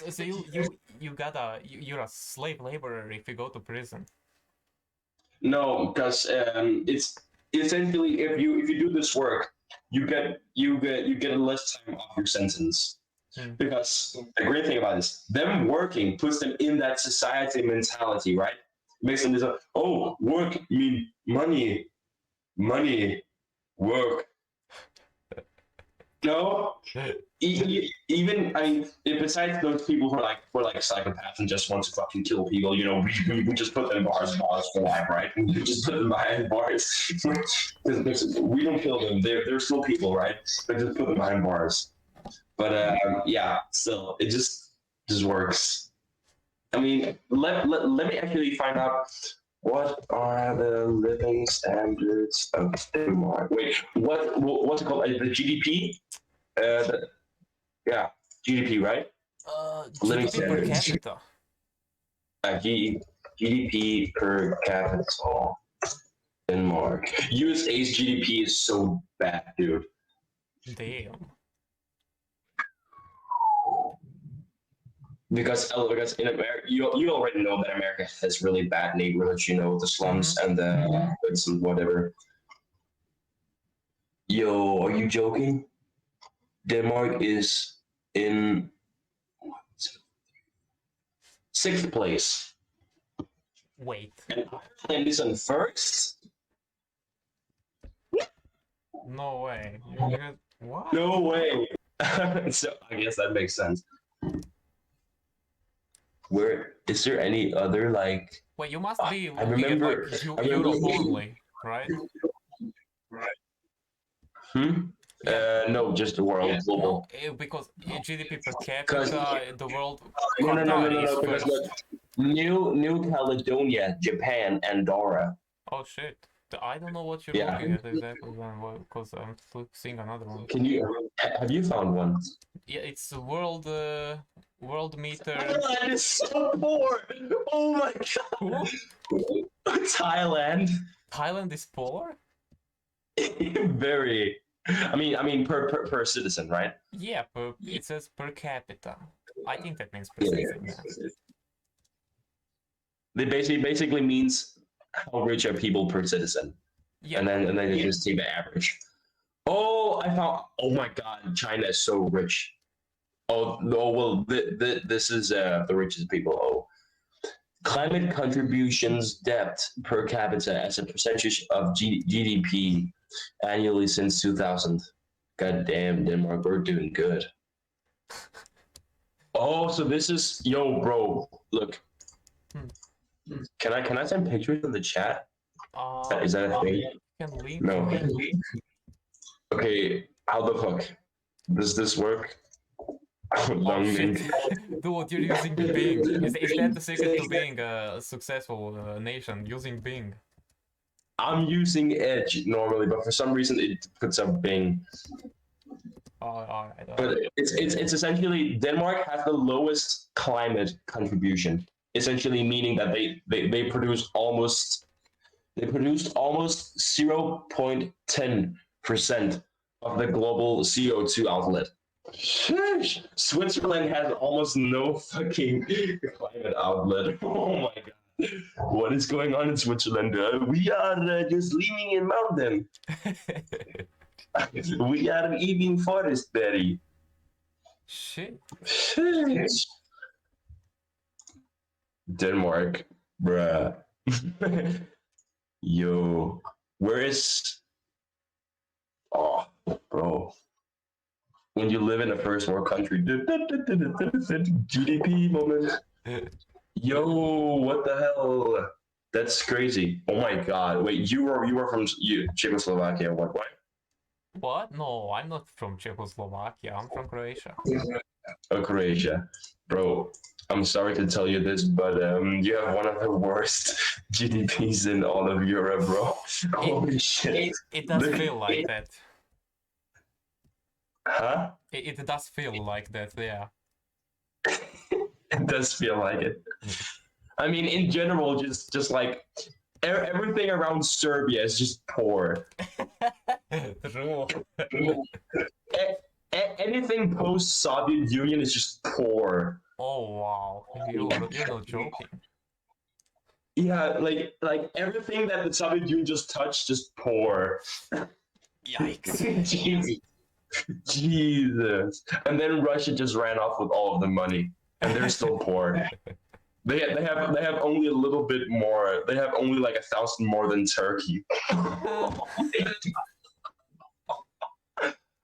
so you're a slave laborer if you go to prison. No, because it's essentially if you do this work, you get less time off your sentence. Because the great thing about this, them working puts them in that society mentality, right? Makes them just oh, work mean money, work. No, even I mean, besides those people who are like psychopaths and just want to fucking kill people, you know, we just put them in bars for life, right? We just put them behind bars. We don't kill them; they're still people, right? But just put them behind bars. But yeah, still, it just works. I mean, let me actually find out what are the living standards of Denmark. Wait, what's it called? The GDP? Yeah, GDP, right? Living GDP per standards. capita. GDP per capita. Denmark. USA's GDP is so bad, dude. Damn. Because in America, you already know that America has really bad neighborhoods, you know, the slums and the hoods and whatever. Yo, are you joking? Denmark is in 6th place. Wait. And Ireland is in 1st? No way. What? No way. So I guess that makes sense. Where is there any other like? Wait, you must be I remember, Europe only, right? Yeah. No, just the world global. No, because GDP per capita, the world. No. Because look, New Caledonia, Japan, Andorra. Oh shit! I don't know what you're looking at exactly then, because I'm seeing another one. Have you found one? Yeah, it's world meter. Thailand is so poor. Oh my god. Thailand. Thailand is poor. Very. I mean, per citizen, right? Yeah, it says per capita. I think that means per citizen. Yeah. They basically means how rich are people per citizen. Yeah. And then they just take the average. Oh, I found. Oh my god, China is so rich. Oh no, well, this is the richest people. Oh, climate contributions debt per capita as a percentage of GDP annually since 2000. God damn, Denmark, we're doing good. Oh, so this is bro. Look, can I send pictures in the chat? Is that a thing? You can link. No. Okay, how the fuck does this work? Oh shit, dude, you're using Bing. Is that the secret to being a successful nation? Using Bing. I'm using Edge normally, but for some reason it puts up Bing. Oh, alright. But it's essentially Denmark has the lowest climate contribution. Essentially meaning that they produced almost 0.10% of the global CO2 outlet. Sheesh. Switzerland has almost no fucking climate outlet. Oh my god. What is going on in Switzerland? We are just living in mountain. We are eating forest berry. Shit. Sheesh. Denmark, bruh. Yo, where is? Oh, bro. When you live in a first world country, GDP moment. Yo, what the hell? That's crazy. Oh my god. Wait, you were from Czechoslovakia. What? What? No, I'm not from Czechoslovakia. I'm from Croatia. Oh, Croatia, bro. I'm sorry to tell you this, but you have one of the worst GDPs in all of Europe, bro. Holy shit. It does feel like that. Huh? It does feel like that, yeah. It does feel like it. I mean, in general, just like everything around Serbia is just poor. True. Anything post-Soviet Union is just poor. Oh wow, you're not joking. Yeah, like everything that the Soviet Union just touched, just poor. Yikes. Jesus. And then Russia just ran off with all of the money, and they're still poor. They have only a little bit more. They have only like 1,000 more than Turkey.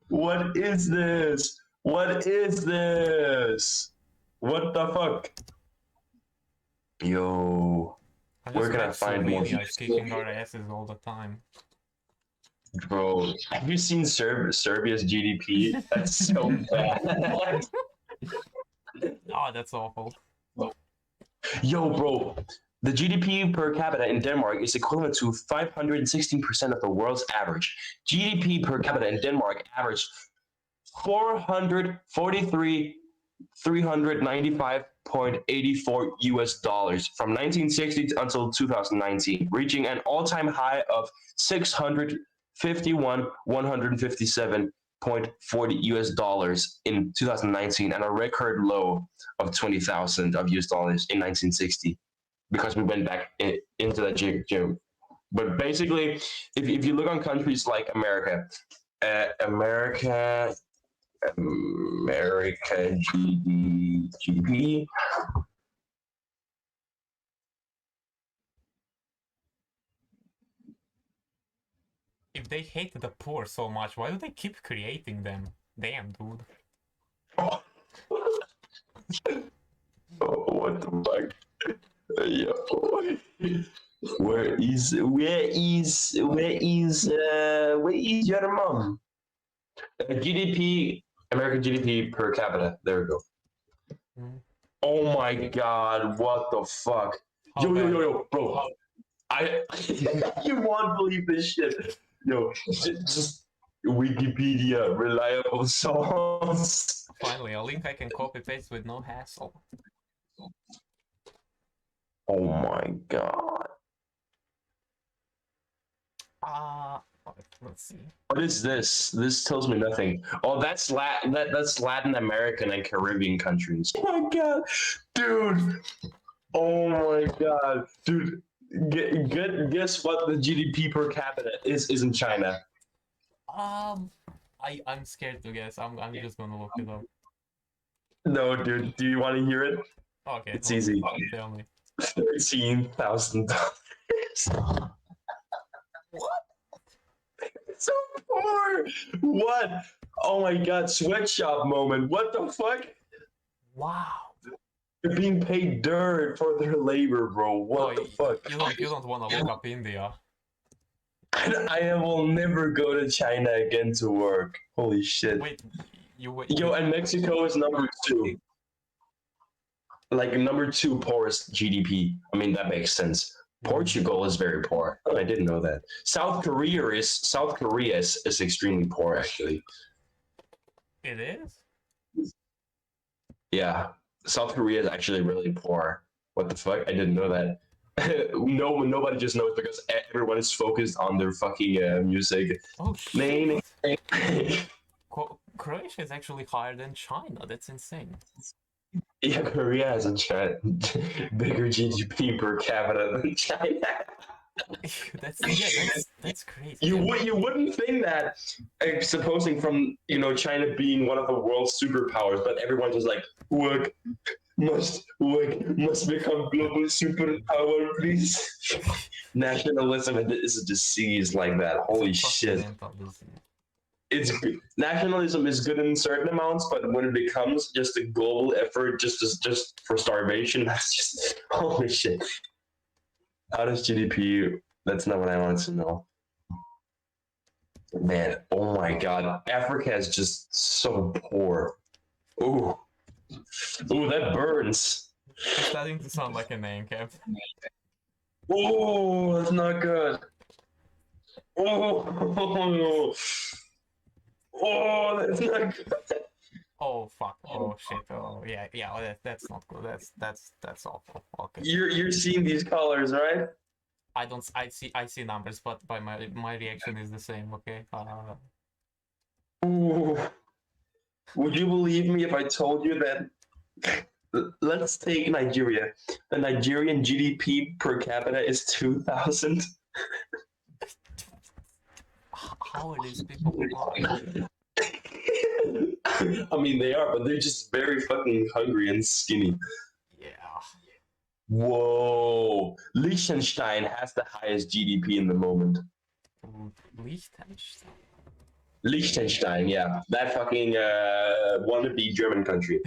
What is this? What is this? What the fuck? Yo, where can I find more? Is kicking our asses all the time. Bro, have you seen Serbia's GDP? That's so bad. Oh, that's awful. Yo, bro, the GDP per capita in Denmark is equivalent to 516% of the world's average. GDP per capita in Denmark averaged 395.84 US dollars from 1960 until 2019, reaching an all-time high of 651,157.40 US dollars in 2019 and a record low of 20,000 of US dollars in 1960 because we went back into that jig. But basically, if you look on countries like America GDP. If they hate the poor so much, why do they keep creating them? Damn, dude. Oh, what the fuck? Yo. Where is your mom? GDP, American GDP per capita. There we go. Oh my god, what the fuck? Yo, bro. You won't believe this shit. Yo, just Wikipedia, reliable source. Finally, a link I can copy paste with no hassle. Oh my god. Let's see. What is this? This tells me nothing. Oh, that's that's Latin American and Caribbean countries. Oh my god, dude. Oh my god, dude. Guess what the GDP per capita is in China? I'm scared to guess. I'm just gonna look it up. No, dude. Do you want to hear it? Okay, it's easy. Tell me. $13,000. What? So poor. What? Oh my god, sweatshop moment. What the fuck? Wow. They're being paid dirt for their labor, bro. Oh, What the fuck? you don't want to look up India. I will never go to China again to work. Holy shit. Wait, Yo, and Mexico is number two. Like number two poorest GDP. I mean, that makes sense. Portugal is very poor. Oh, I didn't know that. South Korea is extremely poor actually. It is? Yeah. South Korea is actually really poor. What the fuck? I didn't know that. Nobody just knows because everyone is focused on their fucking music. Oh shit. Croatia is actually higher than China. That's insane. Yeah, Korea has a bigger GDP per capita than China. That's crazy. You wouldn't think that, supposing from China being one of the world's superpowers, but everyone's just like work must become global superpower, please. Nationalism is a disease like that. Holy shit! It's nationalism is good in certain amounts, but when it becomes just a global effort, just for starvation, that's just holy shit. How does GDP? That's not what I wanted to know. Man, oh my god, Africa is just so poor. Ooh, that burns. It's starting to sound like a name, Cap. Oh, that's not good. Oh, oh, that's not good. Oh fuck! Oh shit! Oh yeah! Oh, that's not good. That's awful. Okay. You're seeing these colors, right? I don't. I see numbers, but by my reaction is the same. Okay. Ooh. Would you believe me if I told you that? Let's take Nigeria. The Nigerian GDP per capita is 2,000. How are these people alive? I mean, they are, but they're just very fucking hungry and skinny. Yeah. Whoa. Liechtenstein has the highest GDP in the moment. Liechtenstein. Liechtenstein, yeah. That fucking wannabe German country.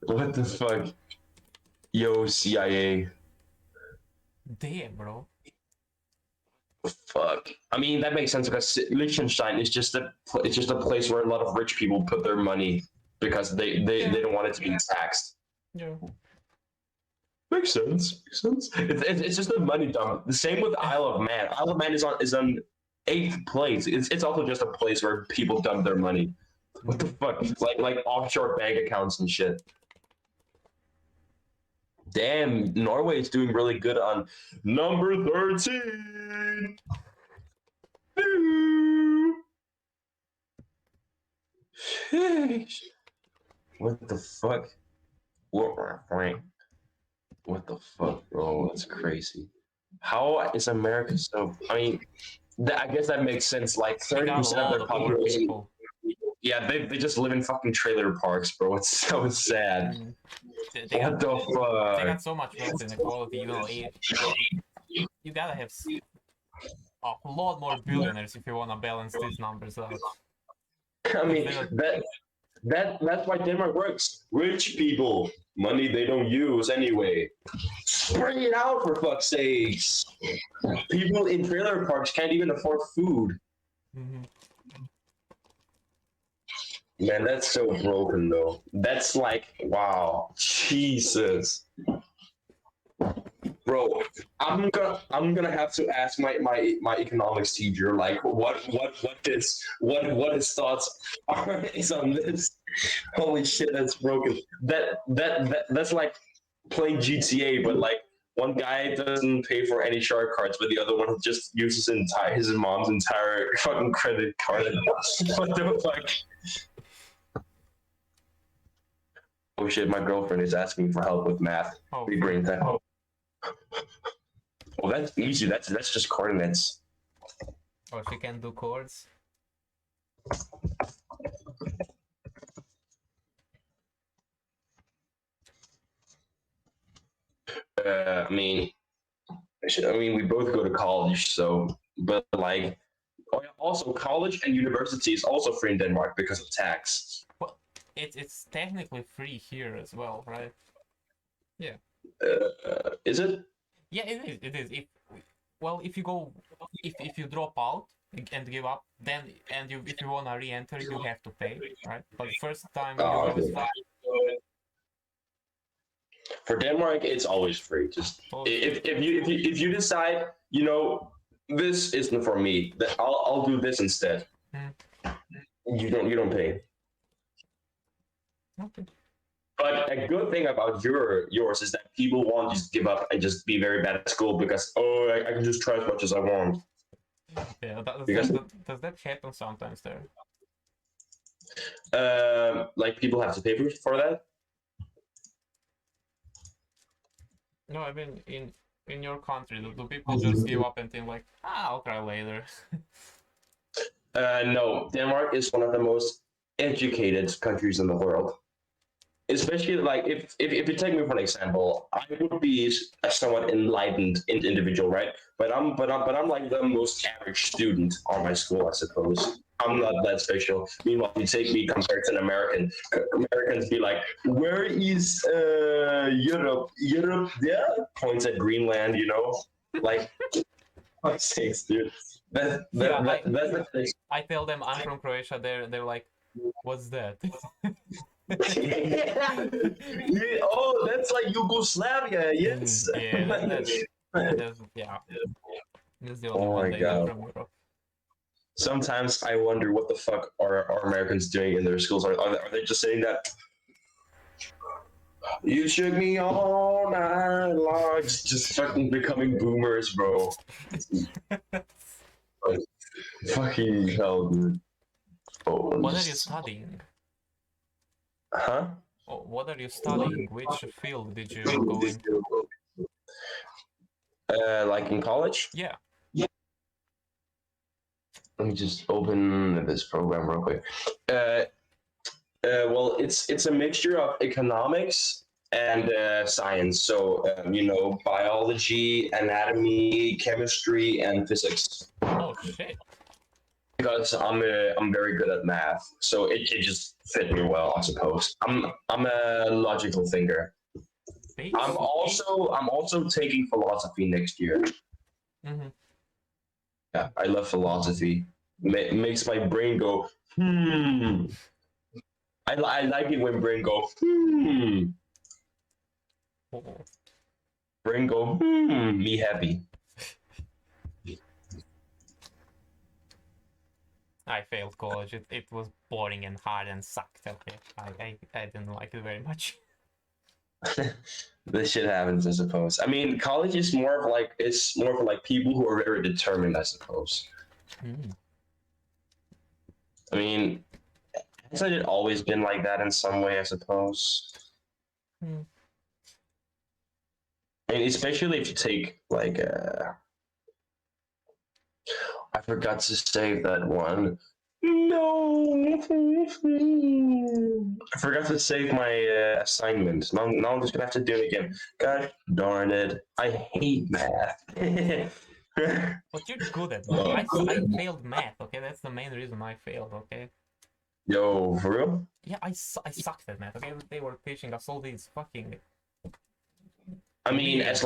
What the fuck? Yo, CIA. Damn, bro. Fuck. I mean, that makes sense because Liechtenstein is just a place where a lot of rich people put their money because they don't want it to be taxed. Yeah. Makes sense. It's just a money dump. The same with Isle of Man. Isle of Man is on 8th place. It's also just a place where people dump their money. What the fuck? It's like offshore bank accounts and shit. Damn, Norway is doing really good on number 13. What the fuck? What the fuck, bro? That's crazy. How is America so? I mean, I guess that makes sense. Like 30% of their population. Yeah, they just live in fucking trailer parks, bro. It's so sad. What the fuck? They got so much wealth inequality. You gotta have a lot more billionaires if you wanna balance these numbers out. I mean, that's why Denmark works. Rich people, money they don't use anyway. Spread it out for fuck's sakes. People in trailer parks can't even afford food. Mm-hmm. Man, that's so broken though. That's like, wow, Jesus, bro. I'm gonna have to ask my economics teacher like what his thoughts are is on this. Holy shit, that's broken. That's like playing GTA, but like one guy doesn't pay for any shark cards, but the other one just uses his mom's entire fucking credit card. What the fuck? Oh shit, my girlfriend is asking for help with math. Oh, We bring that home. Well, that's easy. That's just coordinates. Oh, she can do chords. I mean, we both go to college, so but like Oh, yeah, also, college and university is also free in Denmark because of tax. Well, it's technically free here as well, right? Yeah. Is it? Yeah, it is. It is. If you go, if you drop out and give up, then if you wanna re-enter, you have to pay, right? But first time you go is Okay. free. For Denmark, it's always free. Just Always free. if you decide, you know, this isn't for me, that I'll do this instead. You don't pay. Okay. But a good thing about yours is that people won't just give up and just be very bad at school because I can just try as much as I want. Yeah. Because Does that happen sometimes there? like people have to pay for that. No, I mean in your country, do people just give up and think like, I'll try later? No, Denmark is one of the most educated countries in the world. Especially like if you take me for an example, I would be a somewhat enlightened individual, right? But I'm like the most average student on my school, I suppose. I'm not that special. Meanwhile, you take me compared to an American. Americans be like, "Where is Europe? Europe there?" Points at Greenland, you know, like, what sakes, dude. Yeah, That's the thing. I tell them I'm from Croatia. They're like, what's that? Oh, that's like Yugoslavia, yes. Yeah, that's yeah. That's the only Oh one my they know god. from Europe. Sometimes I wonder what the fuck are Americans doing in their schools? Are they just saying that you shook me all night long? Just fucking becoming boomers, bro. Like, fucking hell, dude. Oh, What are you studying? huh? Oh, what are you studying? Which field did you go in? Like in college? Yeah. Let me just open this program real quick. Uh, well, it's a mixture of economics and science. So biology, anatomy, chemistry, and physics. Oh shit. Because I'm very good at math, so it just fit me well, I suppose. I'm a logical thinker. I'm also taking philosophy next year. Mm-hmm. Yeah, I love philosophy. Makes my brain go hmm. I like it when brain go hmm. Oh. Brain go hmm. Me happy. I failed college. It was boring and hard and sucked. Okay, I didn't like it very much. This shit happens, I suppose. I mean, college is more of like it's more for like people who are very determined, I suppose. Mm. I mean, hasn't it always been like that in some way, I suppose? Mm. And especially if you take like I forgot to save that one. No, I forgot to save my assignment. Now I'm just gonna have to do it again. God darn it! I hate math. But you're good at math. I failed math. Okay, that's the main reason I failed. Okay. Yo, for real? Yeah, I sucked at math. Okay, they were teaching us all these fucking. I mean, weird- as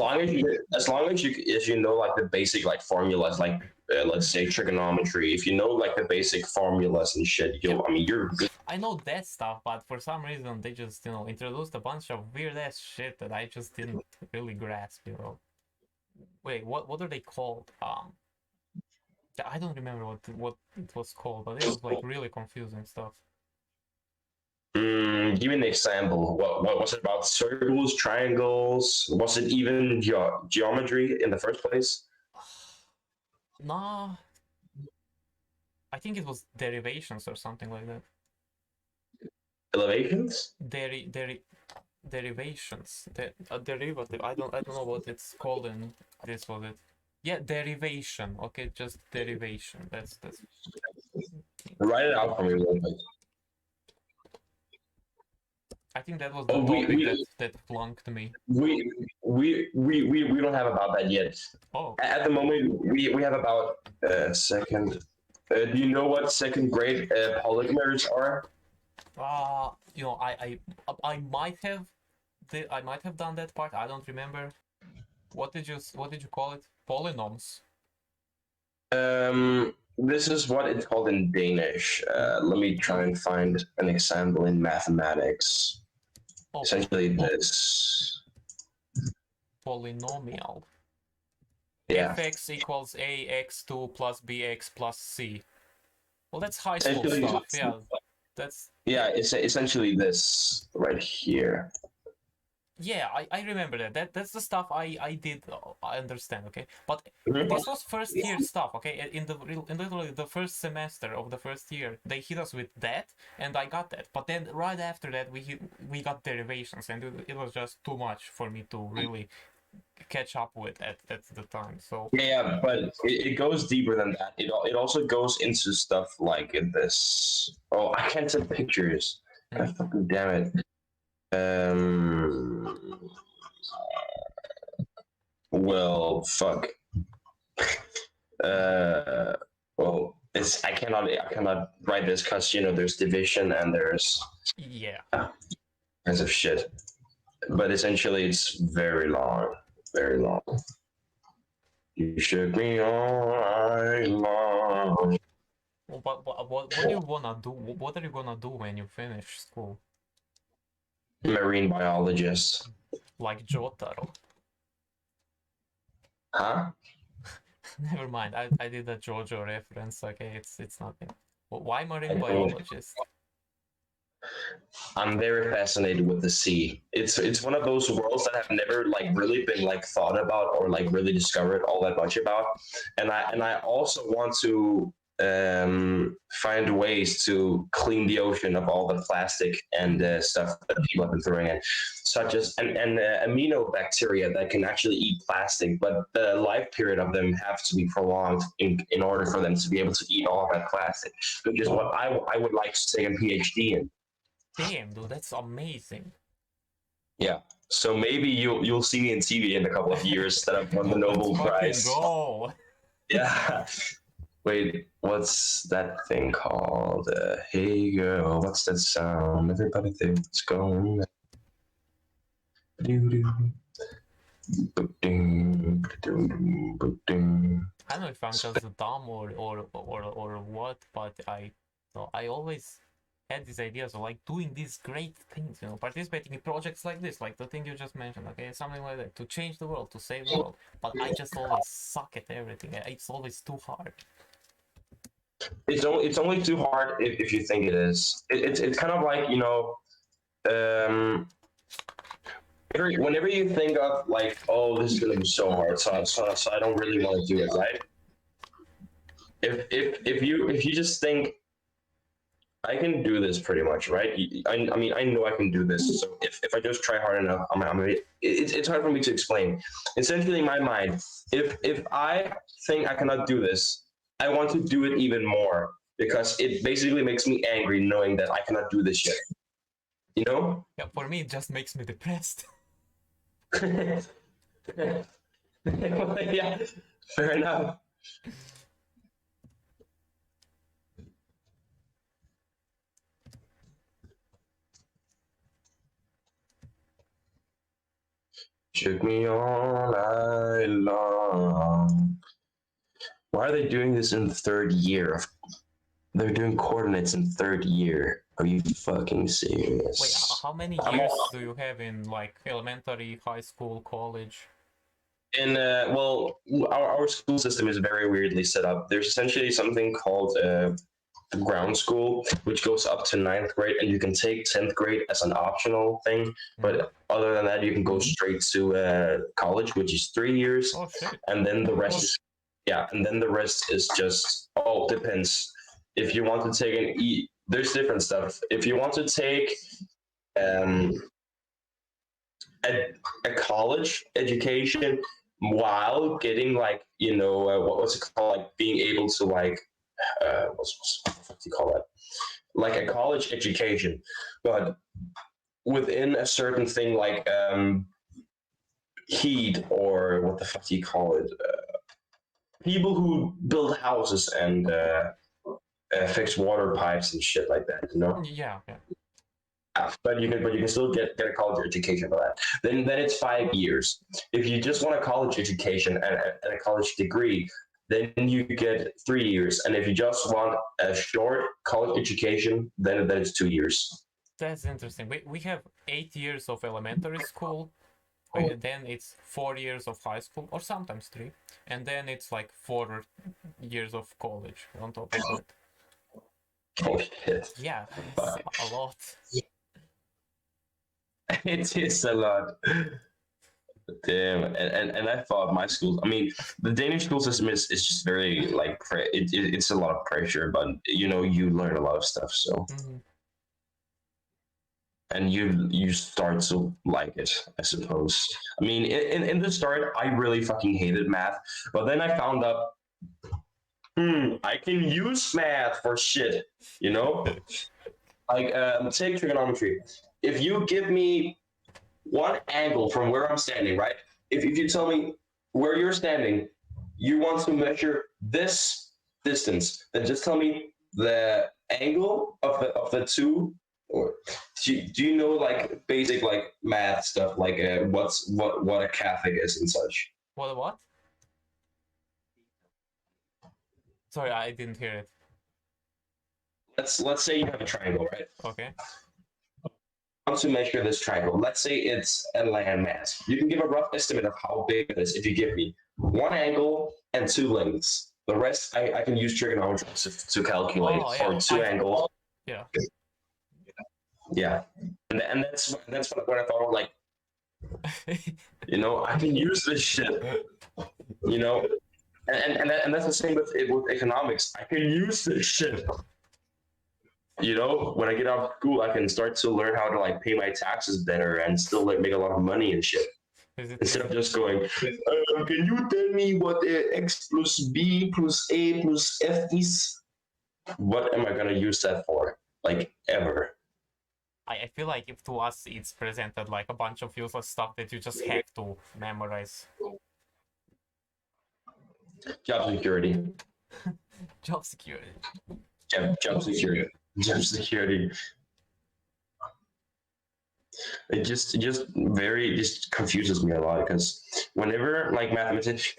you know like the basic like formulas, like let's say trigonometry. If you know like the basic formulas and shit, you're good. I know that stuff, but for some reason they just introduced a bunch of weird ass shit that I just didn't really grasp. Wait, what are they called? I don't remember what it was called, but it was like really confusing stuff. Give me an example. What was it about? Circles, triangles? Was it even geometry in the first place? Nah, I think it was derivations or something like that. Elevations? Derivations. A derivative. I don't know what it's called in this was it. Yeah, derivation. Okay, just derivation. That's. Write it out for me real quick. I think that was the Oh, topic that flunked me. We don't have about that yet. Oh. At the moment, we have about a second. Do you know what second grade polymers are? You know, I might have I might have done that part. I don't remember. What did you call it? Polynomials. This is what it's called in Danish. Let me try and find an example in mathematics. Oh, Essentially, this. polynomial. Yeah. Fx equals ax2 plus bx plus c. Well, that's high school Essentially, stuff. Yeah, that's yeah. It's essentially this right here. yeah. I remember that's the stuff I did. I understand. Okay, but Mhm. this was first year stuff. Okay, in literally the first semester of the first year, they hit us with that, and I got that. But then right after that, we got derivations, and it was just too much for me to really catch up with at the time. So Yeah, but it goes deeper than that. It also goes into stuff like this. Oh, I can't send pictures. God fucking damn it. Well, fuck. Uh, well, it's I cannot write this because there's division and there's yeah. kinds of shit. But essentially, it's very long, very long. You shook me all night long. Well, but what do you wanna do? What are you gonna do when you finish school? Marine biologist. Like Jotaro? Huh? Never mind. I did a JoJo reference. Okay, it's nothing. Well, why I marine mean, biologist? I'm very fascinated with the sea. It's one of those worlds that have never like really been like thought about or like really discovered all that much about. And I also want to find ways to clean the ocean of all the plastic and stuff that people have been throwing in, such as an aminobacteria that can actually eat plastic, but the life period of them have to be prolonged in order for them to be able to eat all of that plastic, which is what I would like to take a PhD in. Damn, dude, that's amazing. Yeah. So maybe you'll see me in TV in a couple of years that I've won the Let's Nobel fucking Prize. go. Yeah. Wait, what's that thing called? Hey girl, what's that sound? Everybody thinks going. I don't know if I'm just dumb or what, but I always had these ideas of like doing these great things, participating in projects like this, like the thing you just mentioned, okay, something like that, to change the world, to save the world. But I just always suck at everything. It's always too hard. It's only too hard if you think it is. It's kind of like um, whenever you think of like, oh, this is gonna be so hard, so I don't really want to do it, right? If you just think I can do this pretty much, right? I mean, I know I can do this. So if I just try hard enough, it's hard for me to explain. Essentially, in my mind, if I think I cannot do this, I want to do it even more because it basically makes me angry knowing that I cannot do this shit. You know? Yeah, for me, it just makes me depressed. Yeah, fair enough. Shook me all night long. Why are they doing this in the third year? They're doing coordinates in third year. Are you fucking Wait, serious? how many I'm years do you have in like elementary, high school, college? in well, our school system is very weirdly set up. There's essentially something called the ground school, which goes up to ninth grade, and you can take 10th grade as an optional thing. But other than that, you can go straight to college, which is 3 years, Oh shit. and then the rest is and then the rest is just depends. If you want to take there's different stuff. If you want to take um, a college education while getting like what's it called, like being able to like what do you call that, like a college education, but within a certain thing like heat, or what the fuck do you call it, people who build houses and fix water pipes and shit like that, you know. Yeah, yeah. But you can still get a college education for that. Then it's 5 years. If you just want a college education and a college degree, then you get 3 years. And if you just want a short college education, then it's 2 years. That's interesting. We have 8 years of elementary school, then it's 4 years of high school, or sometimes 3, and then it's like 4 years of college on top of that. Oh shit. Yeah, it's a lot. It is a lot. Damn, and I thought my school. I mean, the Danish school system is just very like it's a lot of pressure, but you know you learn a lot of stuff. So, Mhm. and you start to like it, I suppose. I mean, in the start, I really fucking hated math, but then I found out, I can use math for shit. You know, like take trigonometry. If you give me one angle from where I'm standing, right? If you tell me where you're standing, you want to measure this distance, then just tell me the angle of the two. Or do you know like basic like math stuff, like what a Catholic is and such? What? Sorry, I didn't hear it. Let's say you have a triangle, right? Okay. Want to measure this triangle. Let's say it's a landmass. You can give a rough estimate of how big it is if you give me one angle and two lengths. The rest I can use trigonometry to calculate, Oh, yeah. or two angles. Yeah. Yeah, and that's what I thought. Like, you know, I can use this shit. You know, and that's the same with economics. I can use this shit. You know, when I get out of school, I can start to learn how to like pay my taxes better and still like make a lot of money and shit. Instead of just going, can you tell me what x plus b plus a plus f is? What am I gonna use that for? Like ever? I feel like if to us it's presented like a bunch of useless stuff that you just have to memorize. Job security. Job security. Job security. Job security. It just confuses me a lot because whenever like mathematicians,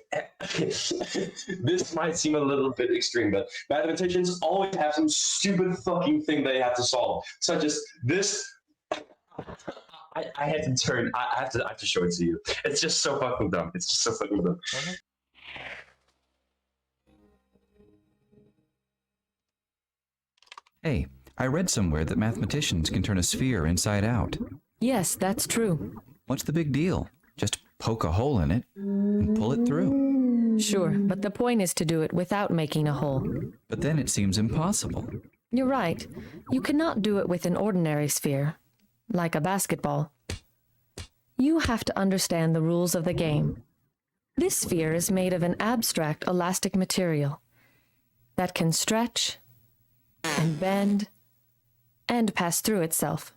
this might seem a little bit extreme, but mathematicians always have some stupid fucking thing they have to solve, such as this. I had to turn. I have to show it to you. It's just so fucking dumb. It's just so fucking dumb. Okay. Hey, I read somewhere that mathematicians can turn a sphere inside out. Yes, that's true. What's the big deal? Just poke a hole in it and pull it through. Sure, but the point is to do it without making a hole. But then it seems impossible. You're right. You cannot do it with an ordinary sphere, like a basketball. You have to understand the rules of the game. This sphere is made of an abstract elastic material that can stretch and bend and pass through itself.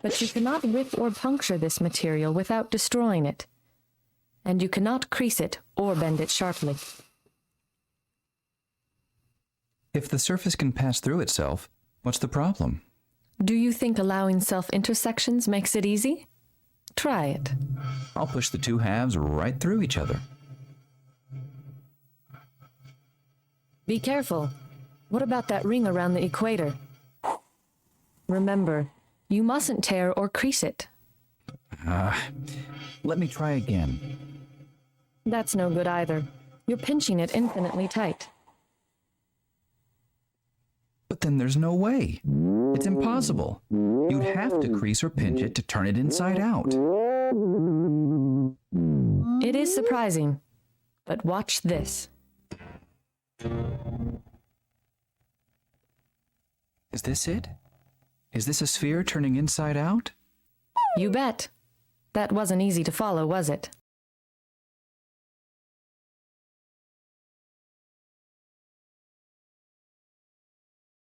But you cannot rip or puncture this material without destroying it, and you cannot crease it or bend it sharply. If the surface can pass through itself, what's the problem? Do you think allowing self-intersections makes it easy? Try it. I'll push the two halves right through each other. Be careful. What about that ring around the equator? Remember, you mustn't tear or crease it. Let me try again. That's no good either. You're pinching it infinitely tight. But then there's no way. It's impossible. You'd have to crease or pinch it to turn it inside out. It is surprising, but watch this. Is this it? Is this a sphere turning inside out? You bet. That wasn't easy to follow, was it?